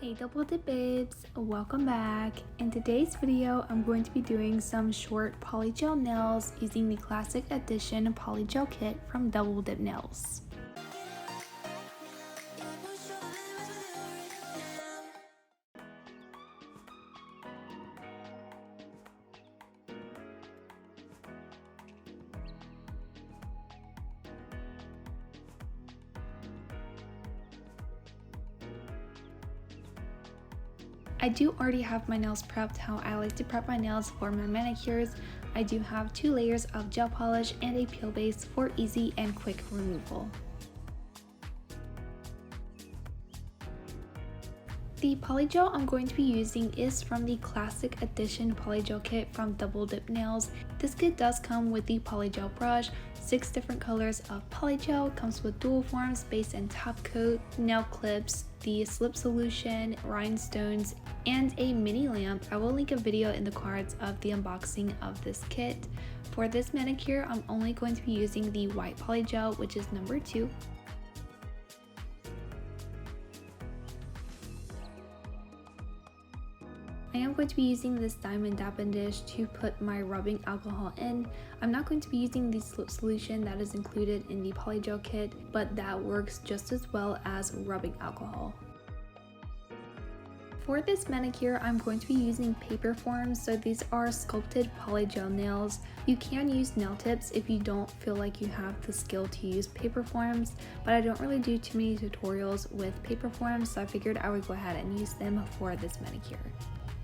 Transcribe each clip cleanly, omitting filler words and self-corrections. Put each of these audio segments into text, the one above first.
Hey Double Dip babes, welcome back. In today's video, I'm going to be doing some short polygel nails using the classic edition polygel kit from Double Dip Nails. I do already have my nails prepped how I like to prep my nails for my manicures. I do have 2 layers of gel polish and a peel base for easy and quick removal. The polygel I'm going to be using is from the classic edition polygel kit from Double Dip Nails. This kit does come with the polygel brush, 6 different colors of polygel, comes with dual forms, base and top coat, nail clips, the slip solution, rhinestones, and a mini lamp. I will link a video in the cards of the unboxing of this kit. For this manicure, I'm only going to be using the white polygel, which is number 2. I am going to be using this diamond dabbing dish to put my rubbing alcohol in. I'm not going to be using the slip solution that is included in the polygel kit, but that works just as well as rubbing alcohol. For this manicure, I'm going to be using paper forms, so these are sculpted polygel nails. You can use nail tips if you don't feel like you have the skill to use paper forms, but I don't really do too many tutorials with paper forms, so I figured I would go ahead and use them for this manicure.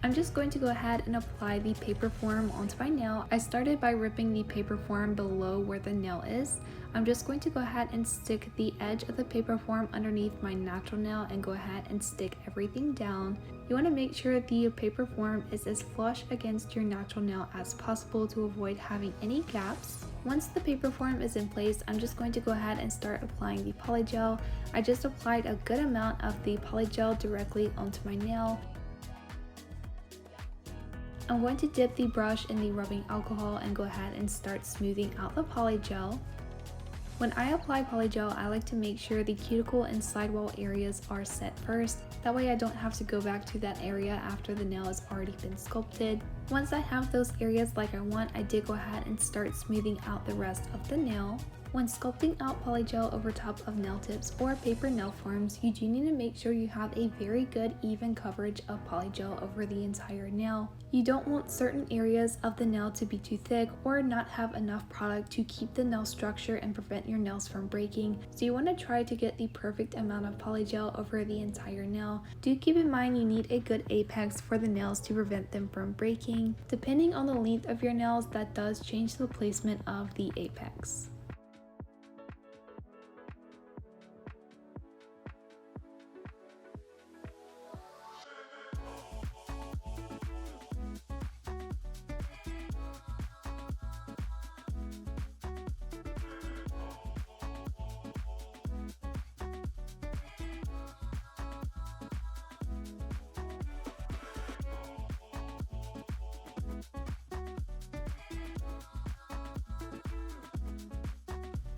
I'm just going to go ahead and apply the paper form onto my nail. I started by ripping the paper form below where the nail is. I'm just going to go ahead and stick the edge of the paper form underneath my natural nail and go ahead and stick everything down. You want to make sure the paper form is as flush against your natural nail as possible to avoid having any gaps. Once the paper form is in place, I'm just going to go ahead and start applying the polygel. I just applied a good amount of the polygel directly onto my nail. I'm going to dip the brush in the rubbing alcohol and go ahead and start smoothing out the polygel. When I apply polygel, I like to make sure the cuticle and sidewall areas are set first. That way I don't have to go back to that area after the nail has already been sculpted. Once I have those areas like I want, I did go ahead and start smoothing out the rest of the nail. When sculpting out polygel over top of nail tips or paper nail forms, you do need to make sure you have a very good even coverage of polygel over the entire nail. You don't want certain areas of the nail to be too thick or not have enough product to keep the nail structure and prevent your nails from breaking, so you want to try to get the perfect amount of polygel over the entire nail. Do keep in mind you need a good apex for the nails to prevent them from breaking. Depending on the length of your nails, that does change the placement of the apex.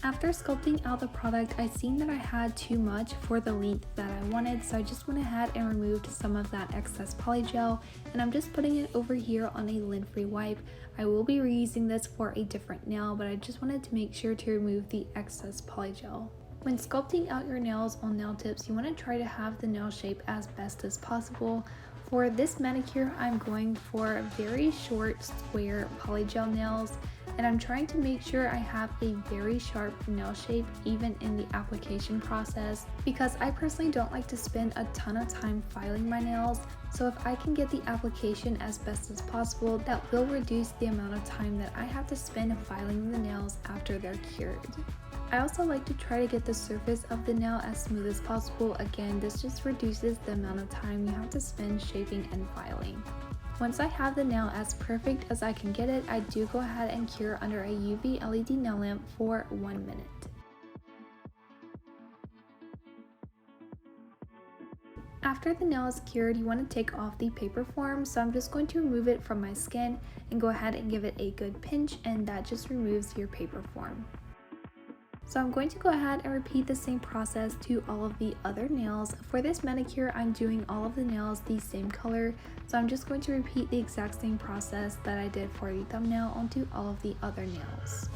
After sculpting out the product, I seen that I had too much for the length that I wanted, so I just went ahead and removed some of that excess polygel, and I'm just putting it over here on a lint-free wipe. I will be reusing this for a different nail, but I just wanted to make sure to remove the excess polygel. When sculpting out your nails on nail tips, you want to try to have the nail shape as best as possible. For this manicure, I'm going for very short square polygel nails, and I'm trying to make sure I have a very sharp nail shape even in the application process, because I personally don't like to spend a ton of time filing my nails. So if I can get the application as best as possible, that will reduce the amount of time that I have to spend filing the nails after they're cured. I also like to try to get the surface of the nail as smooth as possible. Again, this just reduces the amount of time you have to spend shaping and filing. Once I have the nail as perfect as I can get it, I do go ahead and cure under a UV LED nail lamp for 1 minute. After the nail is cured, you want to take off the paper form, so I'm just going to remove it from my skin and go ahead and give it a good pinch, and that just removes your paper form. So I'm going to go ahead and repeat the same process to all of the other nails. For this manicure, I'm doing all of the nails the same color, so I'm just going to repeat the exact same process that I did for the thumbnail onto all of the other nails.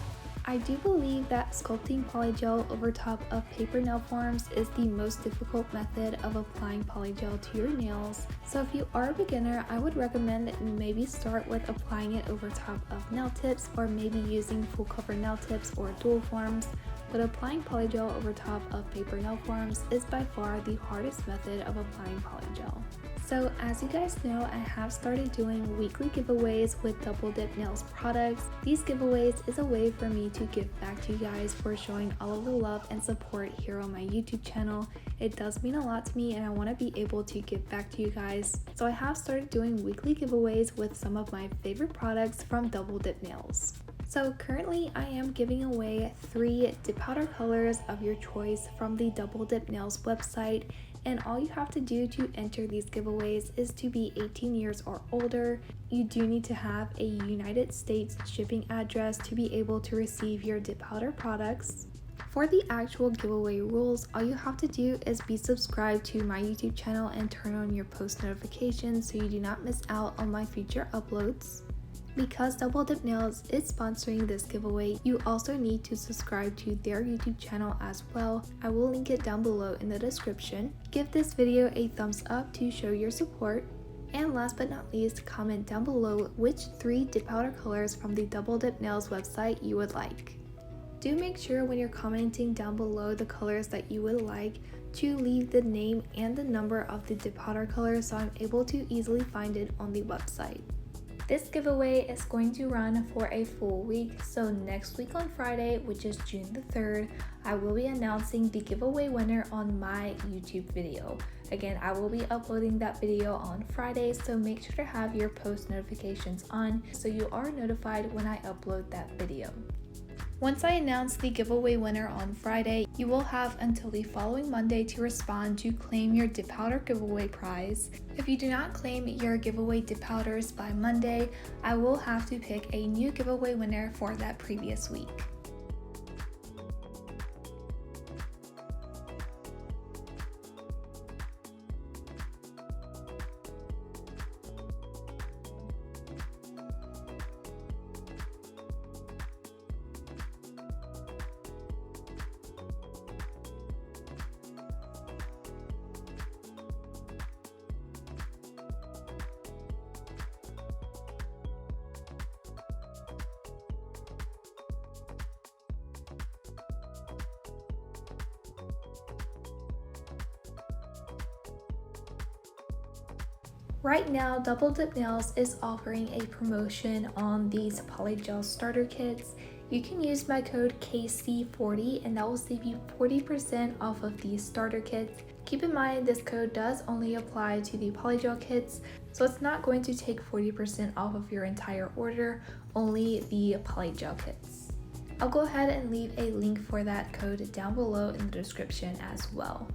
I do believe that sculpting polygel over top of paper nail forms is the most difficult method of applying polygel to your nails. So if you are a beginner, I would recommend that you maybe start with applying it over top of nail tips, or maybe using full cover nail tips or dual forms. But applying polygel over top of paper nail forms is by far the hardest method of applying polygel. So as you guys know, I have started doing weekly giveaways with Double Dip Nails products. These giveaways is a way for me to give back to you guys for showing all of the love and support here on my YouTube channel. It does mean a lot to me and I want to be able to give back to you guys. So I have started doing weekly giveaways with some of my favorite products from Double Dip Nails. So currently I am giving away 3 dip powder colors of your choice from the Double Dip Nails website, and all you have to do to enter these giveaways is to be 18 years or older. You do need to have a United States shipping address to be able to receive your dip powder products. For the actual giveaway rules, all you have to do is be subscribed to my YouTube channel and turn on your post notifications so you do not miss out on my future uploads. Because Double Dip Nails is sponsoring this giveaway, you also need to subscribe to their YouTube channel as well. I will link it down below in the description. Give this video a thumbs up to show your support. And last but not least, comment down below which 3 dip powder colors from the Double Dip Nails website you would like. Do make sure when you're commenting down below the colors that you would like to leave the name and the number of the dip powder color so I'm able to easily find it on the website. This giveaway is going to run for a full week, so next week on Friday, which is June the 3rd, I will be announcing the giveaway winner on my YouTube video. Again, I will be uploading that video on Friday, so make sure to have your post notifications on so you are notified when I upload that video. Once I announce the giveaway winner on Friday, you will have until the following Monday to respond to claim your dip powder giveaway prize. If you do not claim your giveaway dip powders by Monday, I will have to pick a new giveaway winner for that previous week. Right now, Double Dip Nails is offering a promotion on these polygel starter kits. You can use my code KC40 and that will save you 40% off of these starter kits. Keep in mind this code does only apply to the polygel kits, so it's not going to take 40% off of your entire order, only the polygel kits. I'll go ahead and leave a link for that code down below in the description as well.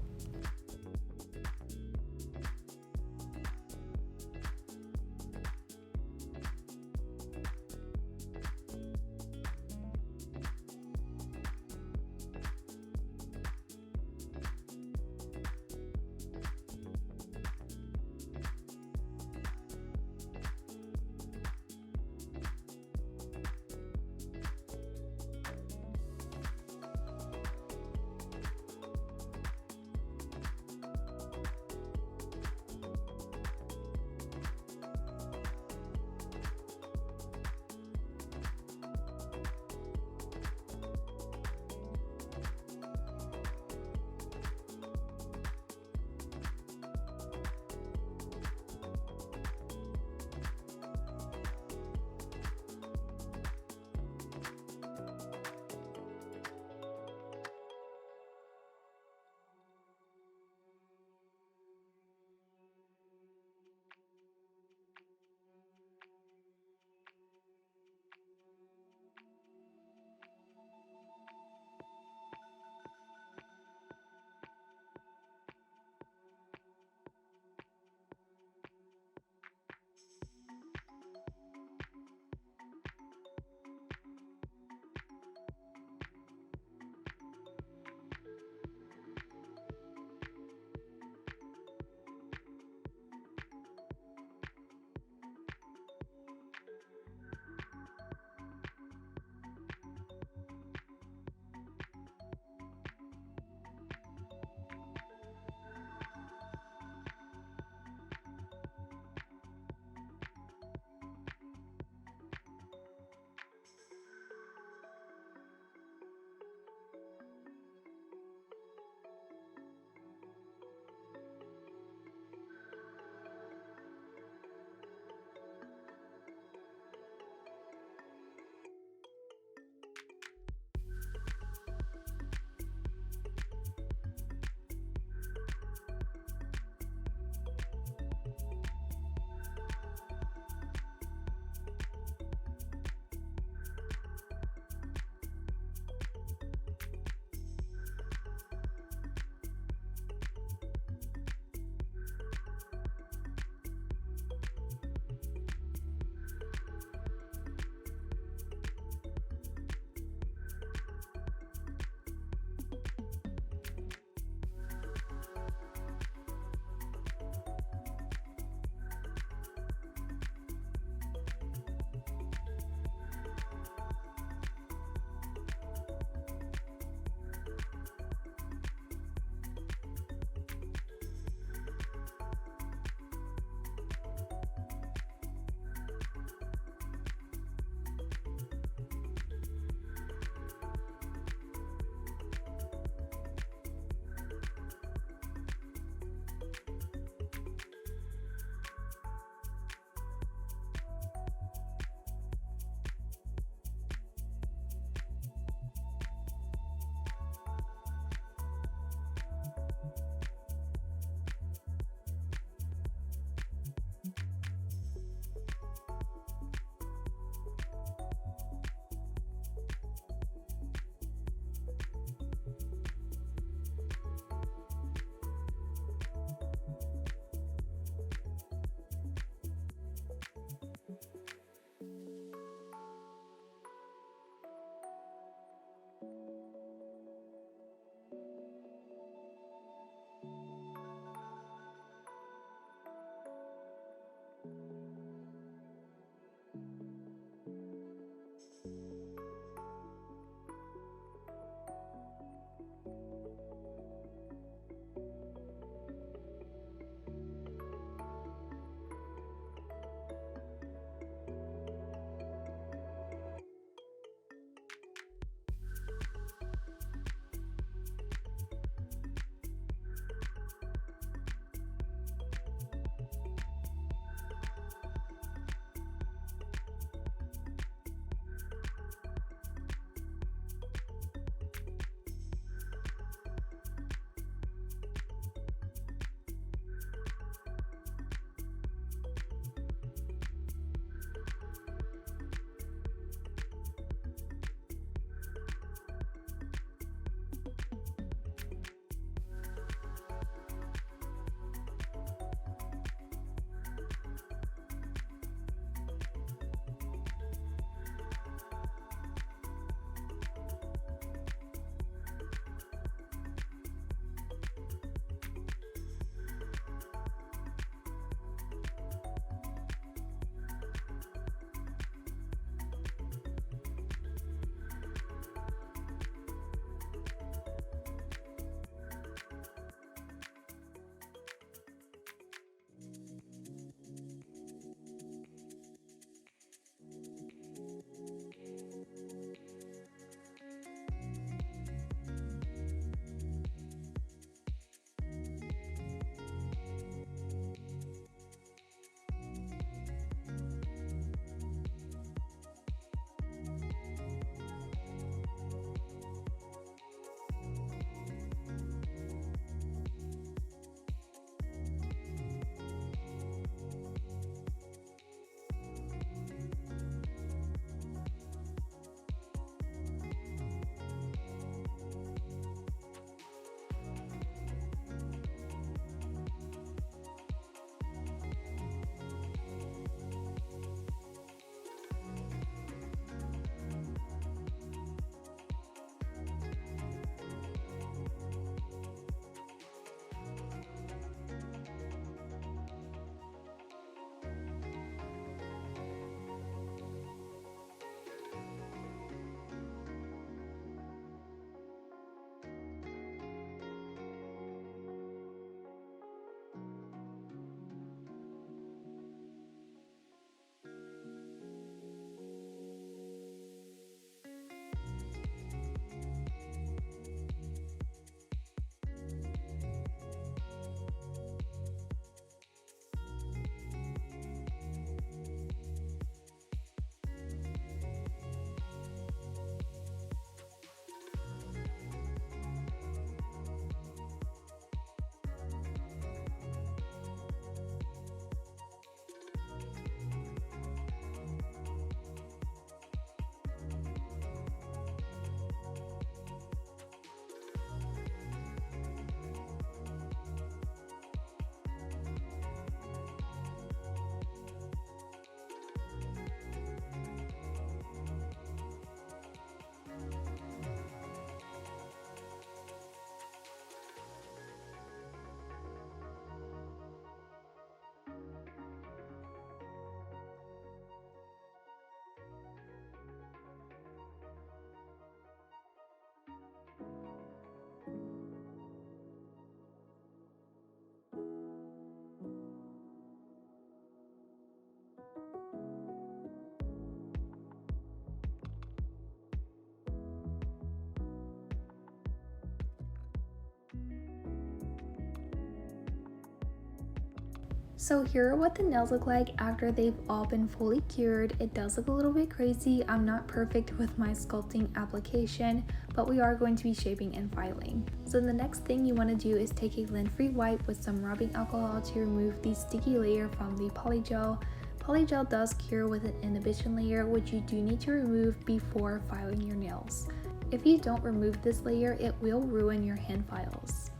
So here are what the nails look like after they've all been fully cured. It does look a little bit crazy. I'm not perfect with my sculpting application, but we are going to be shaping and filing. So the next thing you want to do is take a lint-free wipe with some rubbing alcohol to remove the sticky layer from the polygel. Polygel does cure with an inhibition layer, which you do need to remove before filing your nails. If you don't remove this layer, it will ruin your hand files.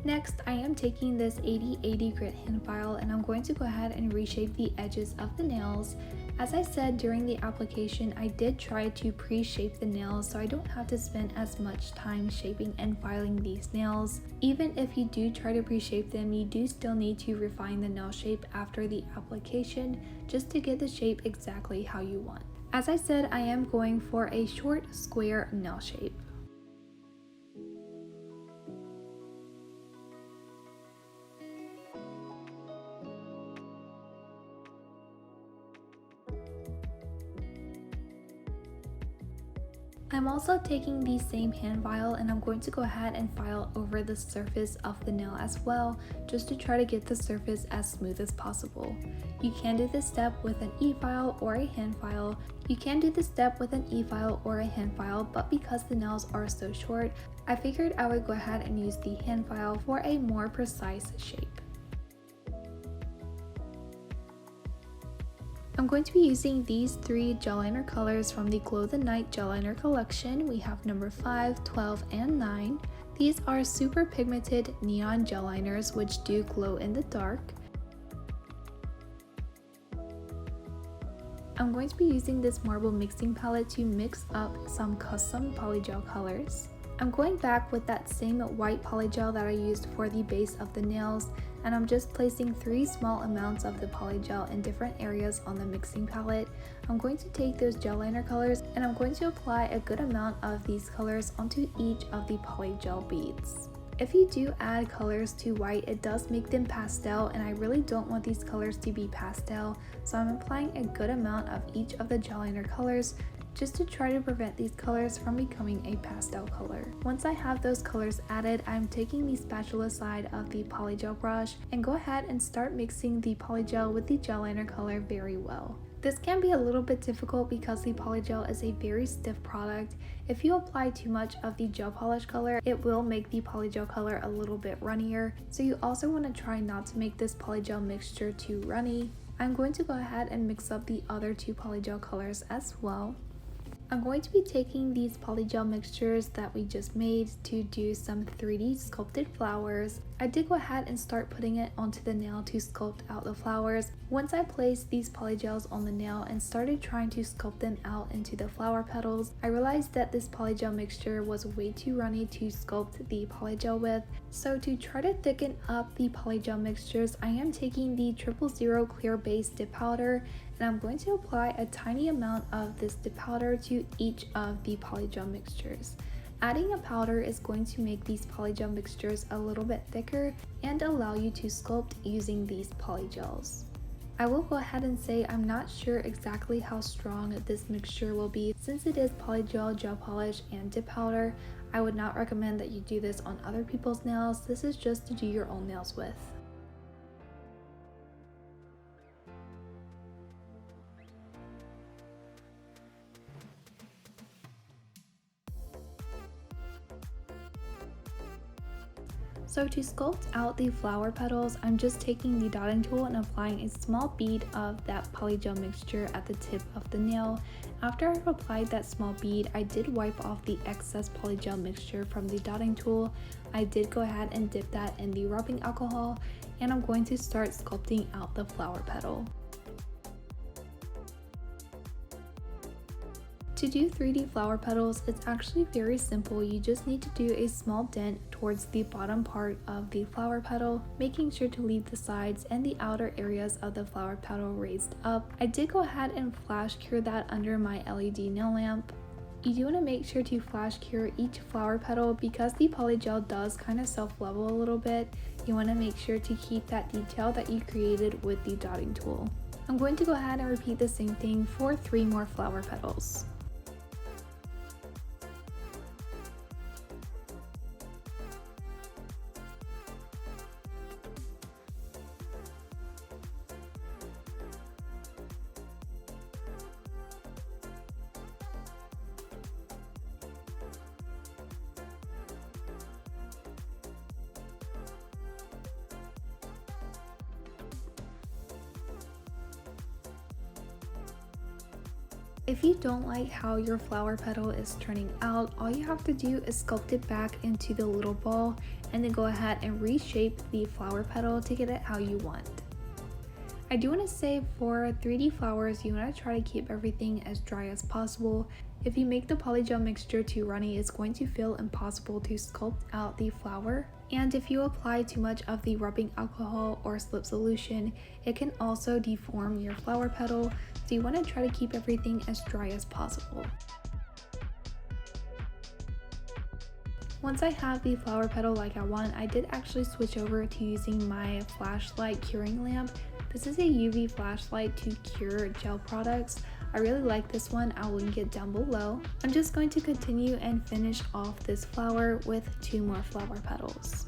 Next, I am taking this 80/80 grit hand file and I'm going to go ahead and reshape the edges of the nails. As I said during the application, I did try to pre-shape the nails so I don't have to spend as much time shaping and filing these nails. Even if you do try to pre-shape them, you do still need to refine the nail shape after the application just to get the shape exactly how you want. As I said, I am going for a short square nail shape. I'm also taking the same hand file and I'm going to go ahead and file over the surface of the nail as well, just to try to get the surface as smooth as possible. You can do this step with an e-file or a hand file. But because the nails are so short, I figured I would go ahead and use the hand file for a more precise shape. I'm going to be using these 3 gel liner colors from the Glow the Night gel liner collection. We have number 5, 12, and 9. These are super pigmented neon gel liners which do glow in the dark. I'm going to be using this marble mixing palette to mix up some custom polygel colors. I'm going back with that same white polygel that I used for the base of the nails, and I'm just placing 3 small amounts of the polygel in different areas on the mixing palette. I'm going to take those gel liner colors and I'm going to apply a good amount of these colors onto each of the polygel beads. If you do add colors to white, it does make them pastel, and I really don't want these colors to be pastel, so I'm applying a good amount of each of the gel liner colors just to try to prevent these colors from becoming a pastel color. Once I have those colors added, I'm taking the spatula side of the polygel brush and go ahead and start mixing the polygel with the gel liner color very well. This can be a little bit difficult because the polygel is a very stiff product. If you apply too much of the gel polish color, it will make the polygel color a little bit runnier, so you also want to try not to make this polygel mixture too runny. I'm going to go ahead and mix up the other 2 polygel colors as well. I'm going to be taking these polygel mixtures that we just made to do some 3D sculpted flowers. I did go ahead and start putting it onto the nail to sculpt out the flowers. Once I placed these polygels on the nail and started trying to sculpt them out into the flower petals, I realized that this polygel mixture was way too runny to sculpt the polygel with. So to try to thicken up the polygel mixtures, I am taking the 000 clear base dip powder, and I'm going to apply a tiny amount of this dip powder to each of the polygel mixtures. Adding a powder is going to make these polygel mixtures a little bit thicker and allow you to sculpt using these polygels. I will go ahead and say I'm not sure exactly how strong this mixture will be. Since it is polygel, gel polish, and dip powder, I would not recommend that you do this on other people's nails. This is just to do your own nails with. So to sculpt out the flower petals, I'm just taking the dotting tool and applying a small bead of that polygel mixture at the tip of the nail. After I've applied that small bead, I did wipe off the excess polygel mixture from the dotting tool. I did go ahead and dip that in the rubbing alcohol, and I'm going to start sculpting out the flower petal. To do 3D flower petals, it's actually very simple. You just need to do a small dent towards the bottom part of the flower petal, making sure to leave the sides and the outer areas of the flower petal raised up. I did go ahead and flash cure that under my LED nail lamp. You do want to make sure to flash cure each flower petal because the polygel does kind of self-level a little bit. You want to make sure to keep that detail that you created with the dotting tool. I'm going to go ahead and repeat the same thing for 3 more flower petals. If you don't like how your flower petal is turning out, all you have to do is sculpt it back into the little ball and then go ahead and reshape the flower petal to get it how you want. I do want to say for 3D flowers, you want to try to keep everything as dry as possible. If you make the polygel mixture too runny, it's going to feel impossible to sculpt out the flower. And if you apply too much of the rubbing alcohol or slip solution, it can also deform your flower petal, so you want to try to keep everything as dry as possible. Once I have the flower petal like I want, I did actually switch over to using my flashlight curing lamp. This is a UV flashlight to cure gel products. I really like this one. I'll link it down below. I'm just going to continue and finish off this flower with 2 more flower petals.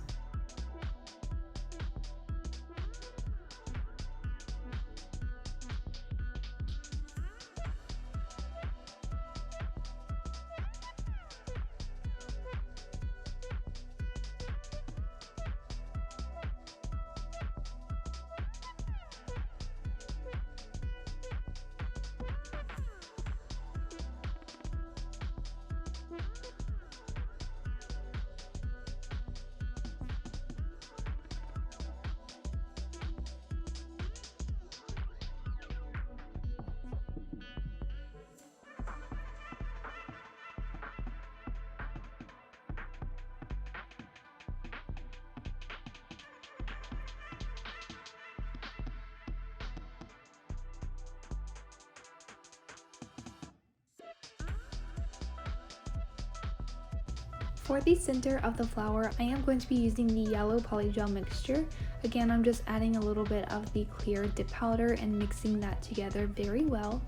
For the center of the flower, I am going to be using the yellow polygel mixture. Again, I'm just adding a little bit of the clear dip powder and mixing that together very well.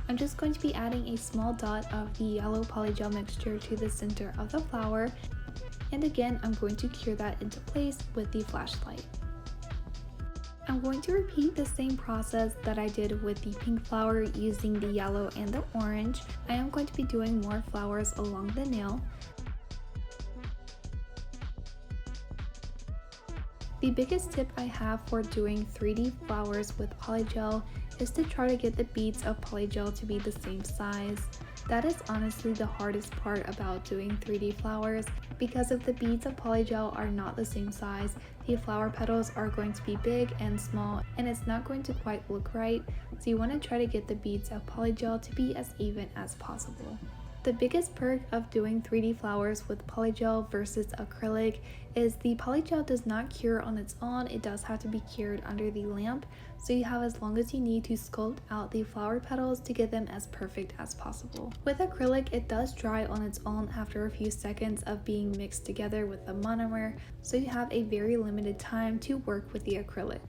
I'm just going to be adding a small dot of the yellow polygel mixture to the center of the flower, and again I'm going to cure that into place with the flashlight. I'm going to repeat the same process that I did with the pink flower using the yellow and the orange. I am going to be doing more flowers along the nail. The biggest tip I have for doing 3D flowers with polygel is to try to get the beads of polygel to be the same size. That is honestly the hardest part about doing 3D flowers, because if the beads of polygel are not the same size, the flower petals are going to be big and small and it's not going to quite look right, so you want to try to get the beads of polygel to be as even as possible. The biggest perk of doing 3D flowers with polygel versus acrylic is the polygel does not cure on its own, it does have to be cured under the lamp, so you have as long as you need to sculpt out the flower petals to get them as perfect as possible. With acrylic, it does dry on its own after a few seconds of being mixed together with the monomer, so you have a very limited time to work with the acrylic.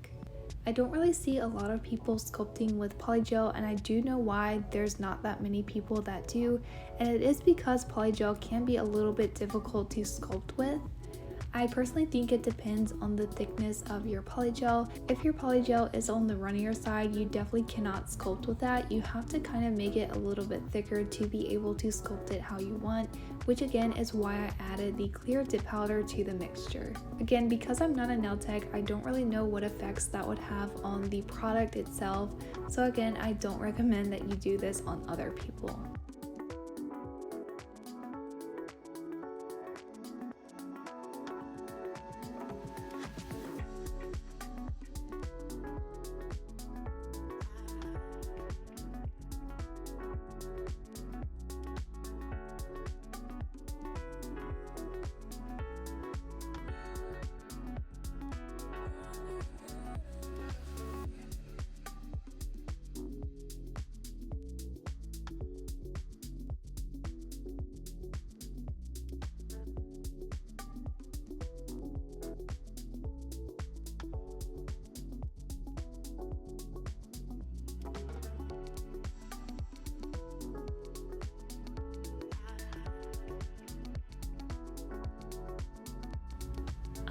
I don't really see a lot of people sculpting with polygel, and I do know why there's not that many people that do, and it is because polygel can be a little bit difficult to sculpt with. I personally think it depends on the thickness of your polygel. If your polygel is on the runnier side, you definitely cannot sculpt with that. You have to kind of make it a little bit thicker to be able to sculpt it how you want, which again is why I added the clear dip powder to the mixture. Again, because I'm not a nail tech, I don't really know what effects that would have on the product itself, so again, I don't recommend that you do this on other people.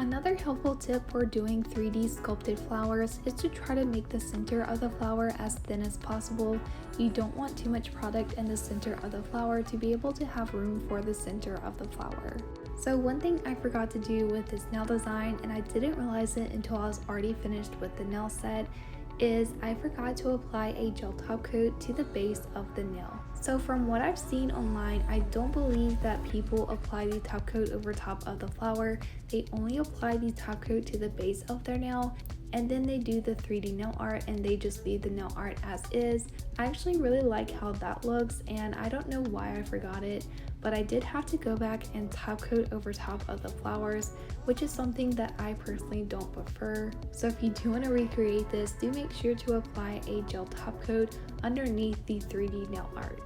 Another helpful tip for doing 3D sculpted flowers is to try to make the center of the flower as thin as possible. You don't want too much product in the center of the flower to be able to have room for the center of the flower. So one thing I forgot to do with this nail design, and I didn't realize it until I was already finished with the nail set, is I forgot to apply a gel top coat to the base of the nail. So from what I've seen online, I don't believe that people apply the top coat over top of the flower. They only apply the top coat to the base of their nail, and then they do the 3D nail art and they just leave the nail art as is. I actually really like how that looks, and I don't know why I forgot it, but I did have to go back and top coat over top of the flowers, which is something that I personally don't prefer. So if you do want to recreate this, do make sure to apply a gel top coat underneath the 3D nail art.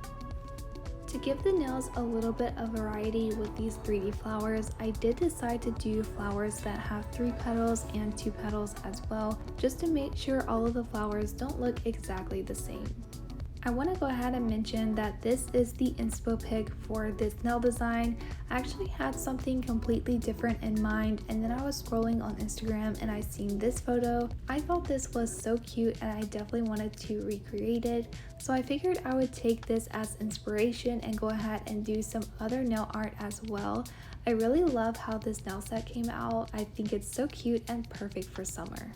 To give the nails a little bit of variety with these 3D flowers, I did decide to do flowers that have 3 petals and 2 petals as well, just to make sure all of the flowers don't look exactly the same. I want to go ahead and mention that this is the inspo pic for this nail design. I actually had something completely different in mind, and then I was scrolling on Instagram and I seen this photo. I thought this was so cute and I definitely wanted to recreate it. So I figured I would take this as inspiration and go ahead and do some other nail art as well. I really love how this nail set came out. I think it's so cute and perfect for summer.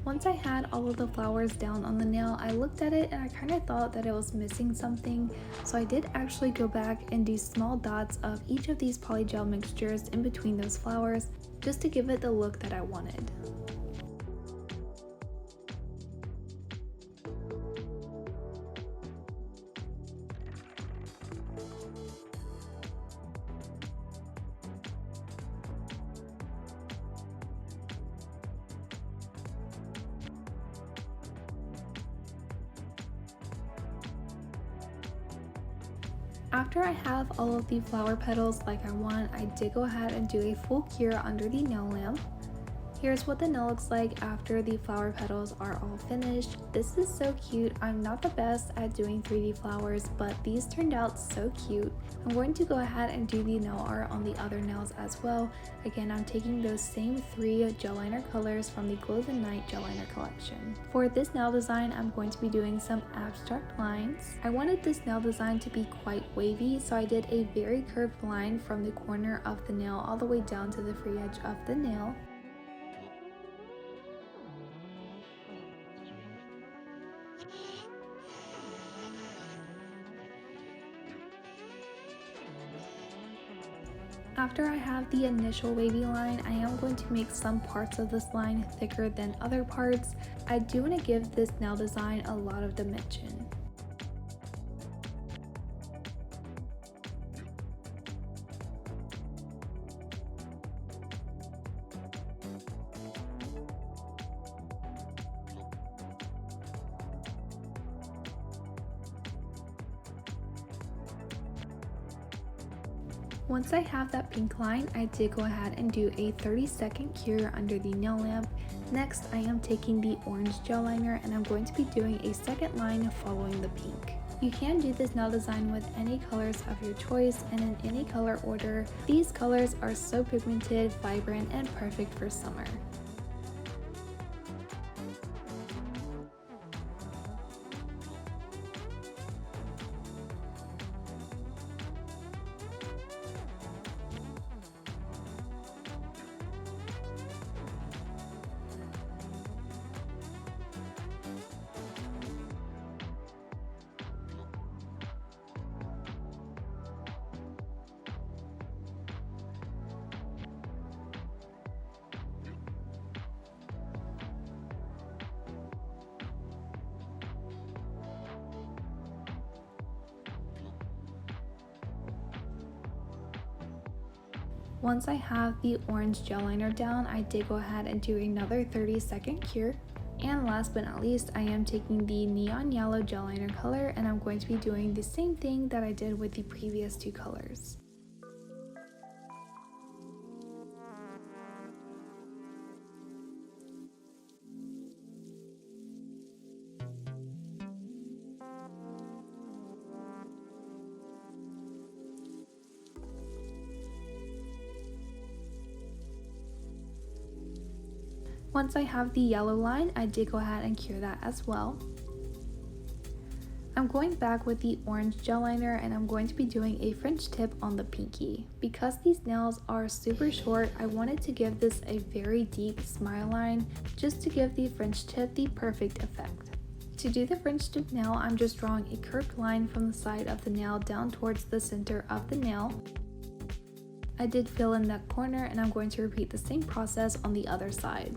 Once I had all of the flowers down on the nail, I looked at it and I kind of thought that it was missing something. So I did actually go back and do small dots of each of these polygel mixtures in between those flowers, just to give it the look that I wanted. After I have all of the flower petals like I want, I did go ahead and do a full cure under the nail lamp. Here's what the nail looks like after the flower petals are all finished. This is so cute. I'm not the best at doing 3D flowers, but these turned out so cute. I'm going to go ahead and do the nail art on the other nails as well. Again, I'm taking those same 3 gel liner colors from the Glow the Night gel liner collection. For this nail design, I'm going to be doing some abstract lines. I wanted this nail design to be quite wavy, so I did a very curved line from the corner of the nail all the way down to the free edge of the nail. After I have the initial wavy line, I am going to make some parts of this line thicker than other parts. I do want to give this nail design a lot of dimension. Once I have that pink line, I did go ahead and do a 30-second cure under the nail lamp. Next, I am taking the orange gel liner and I'm going to be doing a second line following the pink. You can do this nail design with any colors of your choice and in any color order. These colors are so pigmented, vibrant, and perfect for summer. Once I have the orange gel liner down, I did go ahead and do another 30-second cure. And last but not least, I am taking the neon yellow gel liner color and I'm going to be doing the same thing that I did with the previous 2 colors. Once I have the yellow line, I did go ahead and cure that as well. I'm going back with the orange gel liner and I'm going to be doing a French tip on the pinky. Because these nails are super short, I wanted to give this a very deep smile line just to give the French tip the perfect effect. To do the French tip nail, I'm just drawing a curved line from the side of the nail down towards the center of the nail. I did fill in that corner and I'm going to repeat the same process on the other side.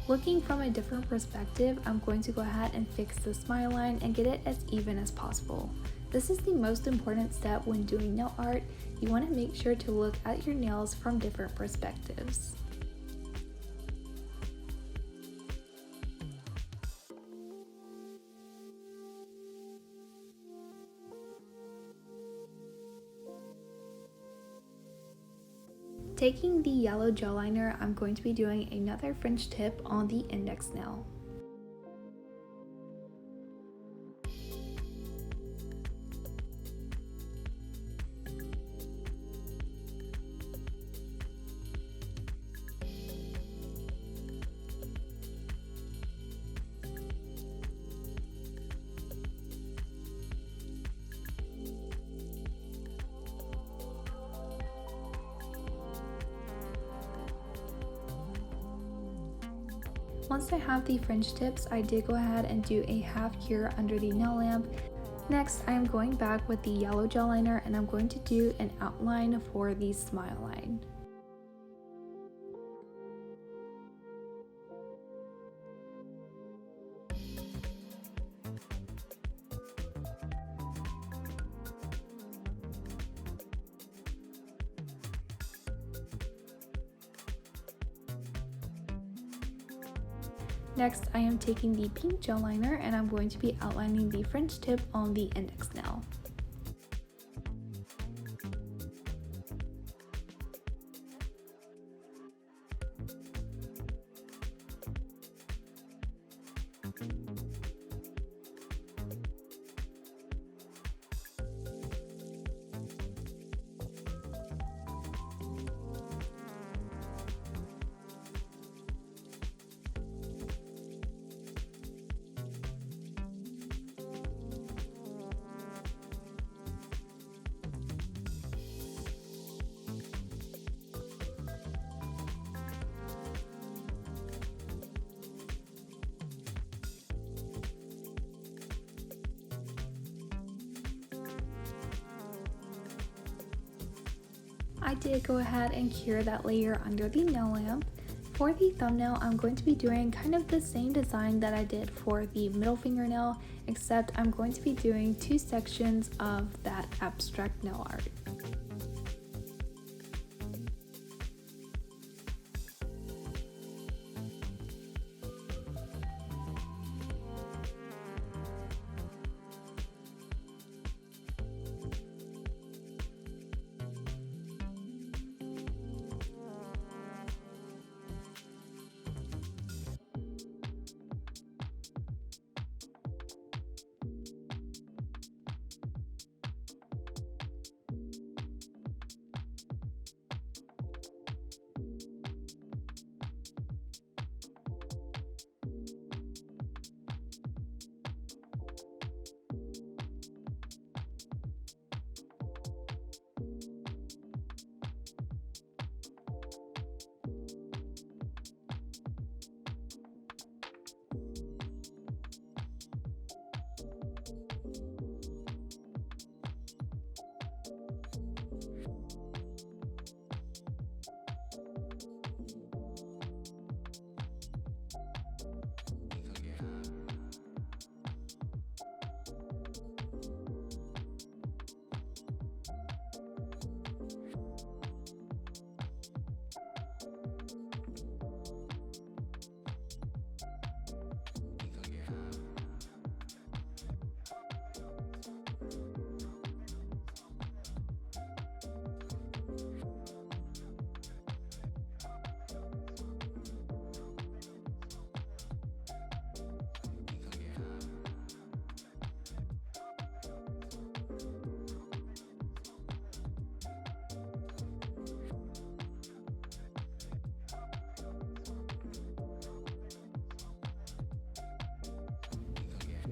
Looking from a different perspective, I'm going to go ahead and fix the smile line and get it as even as possible. This is the most important step when doing nail art. You want to make sure to look at your nails from different perspectives. Taking the yellow gel liner, I'm going to be doing another French tip on the index nail. Once I have the French tips, I did go ahead and do a half cure under the nail lamp. Next, I am going back with the yellow gel liner and I'm going to do an outline for the smile line. Next, I am taking the pink gel liner and I'm going to be outlining the French tip on the index nail. I did go ahead and cure that layer under the nail lamp. For the thumbnail, I'm going to be doing kind of the same design that I did for the middle fingernail, except I'm going to be doing 2 sections of that abstract nail art.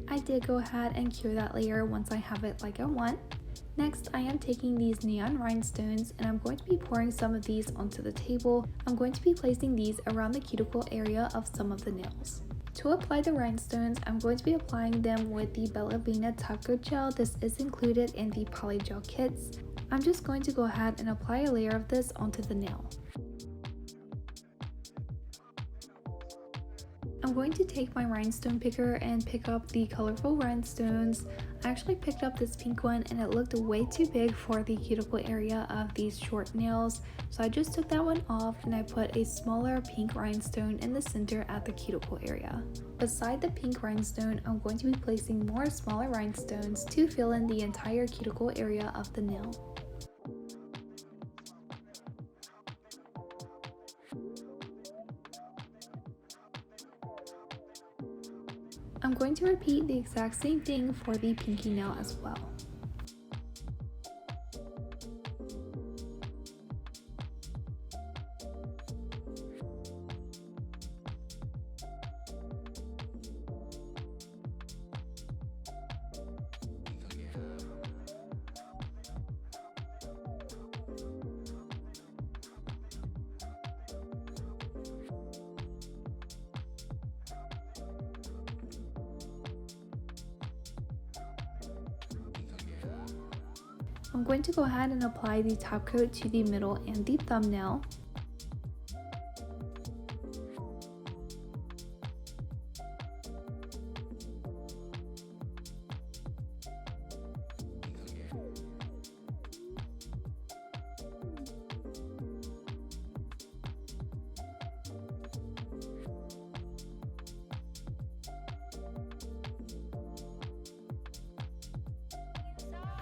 I did go ahead and cure that layer once I have it like I want. Next, I am taking these neon rhinestones and I'm going to be pouring some of these onto the table. I'm going to be placing these around the cuticle area of some of the nails. To apply the rhinestones, I'm going to be applying them with the Ballerina top coat gel. This is included in the Polygel kits. I'm just going to go ahead and apply a layer of this onto the nail. I'm going to take my rhinestone picker and pick up the colorful rhinestones. I actually picked up this pink one and it looked way too big for the cuticle area of these short nails. So I just took that one off and I put a smaller pink rhinestone in the center at the cuticle area. Beside the pink rhinestone, I'm going to be placing more smaller rhinestones to fill in the entire cuticle area of the nail. I'm going to repeat the exact same thing for the pinky nail as well. I'm going to go ahead and apply the top coat to the middle and the thumbnail.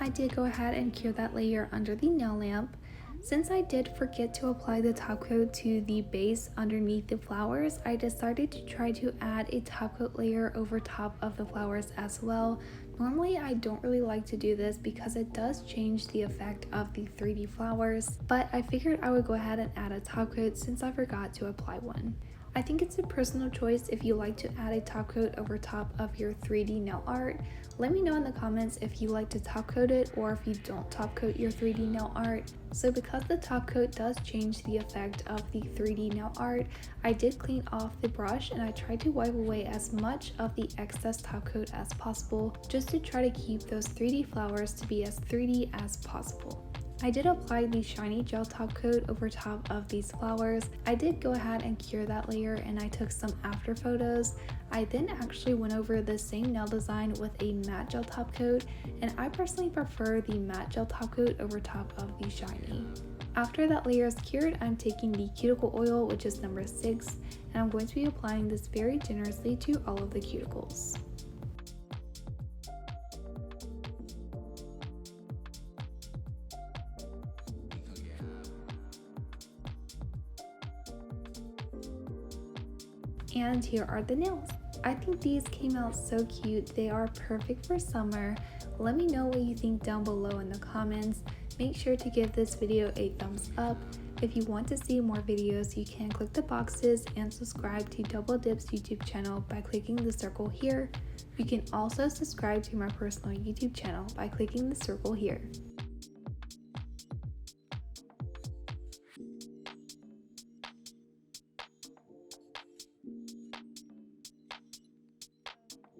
I did go ahead and cure that layer under the nail lamp. Since I did forget to apply the top coat to the base underneath the flowers, I decided to try to add a top coat layer over top of the flowers as well. Normally I don't really like to do this because it does change the effect of the 3D flowers, but I figured I would go ahead and add a top coat since I forgot to apply one. I think it's a personal choice if you like to add a top coat over top of your 3D nail art. Let me know in the comments if you like to top coat it or if you don't top coat your 3D nail art. So because the top coat does change the effect of the 3D nail art, I did clean off the brush and I tried to wipe away as much of the excess top coat as possible just to try to keep those 3D flowers to be as 3D as possible. I did apply the shiny gel top coat over top of these flowers. I did go ahead and cure that layer and I took some after photos. I then actually went over the same nail design with a matte gel top coat, and I personally prefer the matte gel top coat over top of the shiny. After that layer is cured, I'm taking the cuticle oil, which is number 6, and I'm going to be applying this very generously to all of the cuticles. And here are the nails. I think these came out so cute. They are perfect for summer. Let me know what you think down below in the comments. Make sure to give this video a thumbs up. If you want to see more videos, you can click the boxes and subscribe to Double Dip's YouTube channel by clicking the circle here. You can also subscribe to my personal YouTube channel by clicking the circle here.